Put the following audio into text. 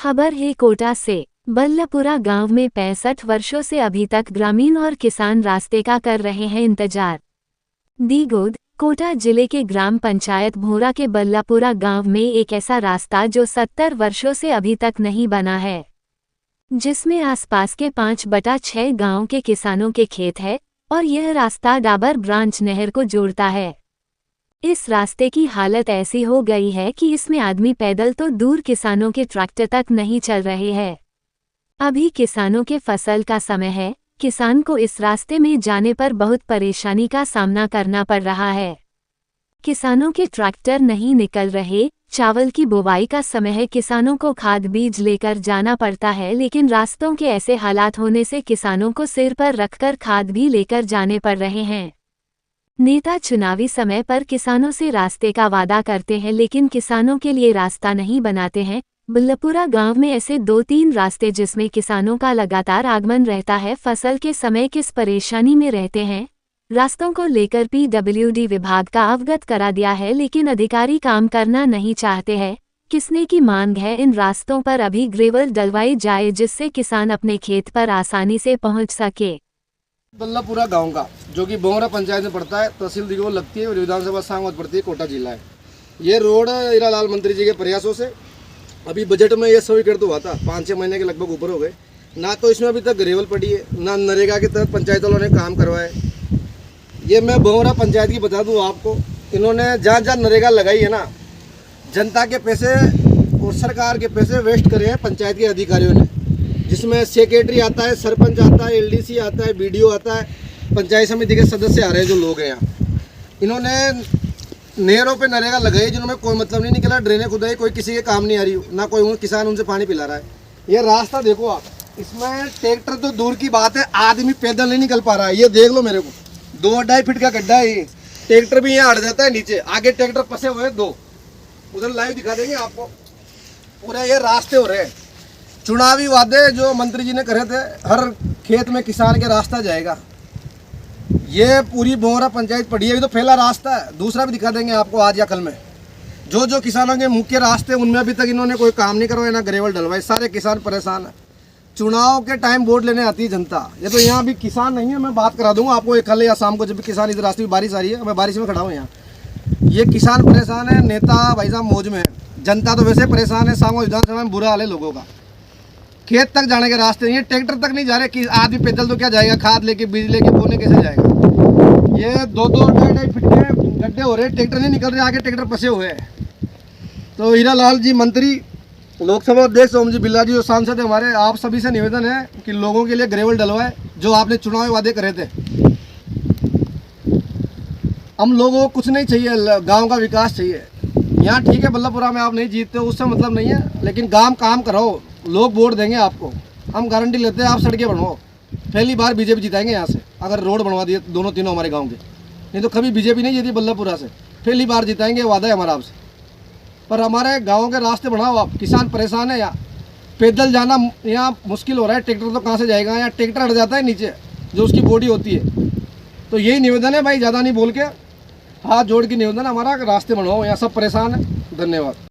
खबर है कोटा से। बल्लापुरा गांव में 65 वर्षों से अभी तक ग्रामीण और किसान रास्ते का कर रहे हैं इंतजार। दीगोद, कोटा जिले के ग्राम पंचायत भोरा के बल्लापुरा गांव में एक ऐसा रास्ता जो 70 वर्षों से अभी तक नहीं बना है, जिसमें आसपास के 5/6 गांव के किसानों के खेत है और यह रास्ता डाबर ब्रांच नहर को जोड़ता है। इस रास्ते की हालत ऐसी हो गई है कि इसमें आदमी पैदल तो दूर किसानों के ट्रैक्टर तक नहीं चल रहे हैं। अभी किसानों के फसल का समय है, किसान को इस रास्ते में जाने पर बहुत परेशानी का सामना करना पड़ रहा है। किसानों के ट्रैक्टर नहीं निकल रहे, चावल की बुवाई का समय है, किसानों को खाद बीज लेकर जाना पड़ता है, लेकिन रास्तों के ऐसे हालात होने से किसानों को सिर पर रखकर खाद भी लेकर जाने पड़ रहे हैं। नेता चुनावी समय पर किसानों से रास्ते का वादा करते हैं, लेकिन किसानों के लिए रास्ता नहीं बनाते हैं। बल्लापुरा गांव में ऐसे 2-3 रास्ते जिसमें किसानों का लगातार आगमन रहता है, फसल के समय किस परेशानी में रहते हैं। रास्तों को लेकर PWD विभाग का अवगत करा दिया है, लेकिन अधिकारी काम करना नहीं चाहते हैं। किसने की मांग है इन रास्तों पर अभी ग्रेवल डलवाई जाए, जिससे किसान अपने खेत पर आसानी से पहुंच सके। बल्लापुरा गांव का जो कि भोरा पंचायत में पड़ता है, तहसील दीगोद लगती है और विधानसभा सांगोद पड़ती है, कोटा जिला है। ये रोड हीरालाल मंत्री जी के प्रयासों से अभी बजट में ये स्वीकृत हुआ था, 5-6 महीने के लगभग ऊपर हो गए। ना तो इसमें अभी तक ग्रेवल पड़ी है, ना नरेगा के तहत पंचायत वालों ने काम करवाए। ये मैं भोरा पंचायत की बता दूँ आपको, इन्होंने जहाँ जहाँ नरेगा लगाई है ना, जनता के पैसे और सरकार के पैसे वेस्ट करे हैं पंचायत के अधिकारियों ने, जिसमें सेक्रेटरी आता है, सरपंच आता है, LDC आता है, BDO आता है, पंचायत समिति के सदस्य आ रहे हैं जो लोग हैं यहाँ। इन्होंने नहरों पे नरेगा लगाई जिन्होंने कोई मतलब नहीं निकला, ड्रेनें खुदाई कोई किसी के काम नहीं आ रही, ना कोई किसान उनसे पानी पिला रहा है। ये रास्ता देखो आप, इसमें ट्रैक्टर तो दूर की बात है, आदमी पैदल नहीं निकल पा रहा है। ये देख लो मेरे को, 2-2.5 फीट का गड्ढा है, ट्रैक्टर भी यहाँ अड़ जाता है नीचे, आगे ट्रैक्टर फंसे हुए हैं 2, उधर लाइव दिखा देंगे आपको। पूरे ये रास्ते हो रहे हैं, चुनावी वादे जो मंत्री जी ने करे थे, हर खेत में किसान के रास्ता जाएगा। ये पूरी भोरा पंचायत पड़ी है, अभी तो पहला रास्ता है, दूसरा भी दिखा देंगे आपको आज या कल में। जो किसानों के मुख्य रास्ते उनमें अभी तक इन्होंने कोई काम नहीं करवाया, ना ग्रेवल डलवाए। सारे किसान परेशान है। चुनाव के टाइम वोट लेने आती है जनता। ये तो यहाँ भी किसान नहीं है, मैं बात करा दूंगा आपको कल या शाम को, जब भी किसान इस रास्ते में बारिश आ रही है, मैं बारिश में खड़ा हूँ यहाँ। ये किसान परेशान है, नेता भाई साहब मौज में है, जनता तो वैसे परेशान है। सांगोद विधानसभा में बुरा हाल है लोगों का, खेत तक जाने के रास्ते नहीं है, ट्रैक्टर तक नहीं जा रहे कि आदमी पैदल तो क्या जाएगा, खाद लेके बीज लेके बोने कैसे जाएगा। ये 2-2.5 फीट के गड्ढे हो रहे, ट्रैक्टर नहीं निकल रहे, आगे ट्रैक्टर फंसे हुए हैं। तो हीरालाल जी मंत्री, लोकसभा अध्यक्ष ओम जी बिरला जी जो सांसद है हमारे, आप सभी से निवेदन है कि लोगों के लिए ग्रेवल डलवाए जो आपने चुनावी वादे करे थे। हम लोगों को कुछ नहीं चाहिए, गाँव का विकास चाहिए। यहाँ ठीक है बल्लापुरा में आप नहीं जीतते, उससे मतलब नहीं है, लेकिन गाँव काम कराओ, लोग वोट देंगे आपको। हम गारंटी लेते हैं, आप सड़कें बनवाओ। पहली बार बीजेपी जिताएंगे यहाँ से, अगर रोड बनवा दिए दोनों तीनों हमारे गांव के। नहीं तो कभी बीजेपी नहीं जीती बल्लापुरा से, पहली बार जिताएंगे, वादा है हमारा आपसे। पर हमारे गाँव के रास्ते बढ़ाओ आप, किसान परेशान है। यहाँ पैदल जाना यहाँ मुश्किल हो रहा है, ट्रैक्टर तो कहाँ से जाएगा, यहाँ ट्रैक्टर हट जाता है नीचे जो उसकी बॉडी होती है। तो यही निवेदन है भाई, ज़्यादा नहीं बोल के, हाथ जोड़ के निवेदन हमारा, रास्ते बनवाओ, यहाँ सब परेशान है। धन्यवाद।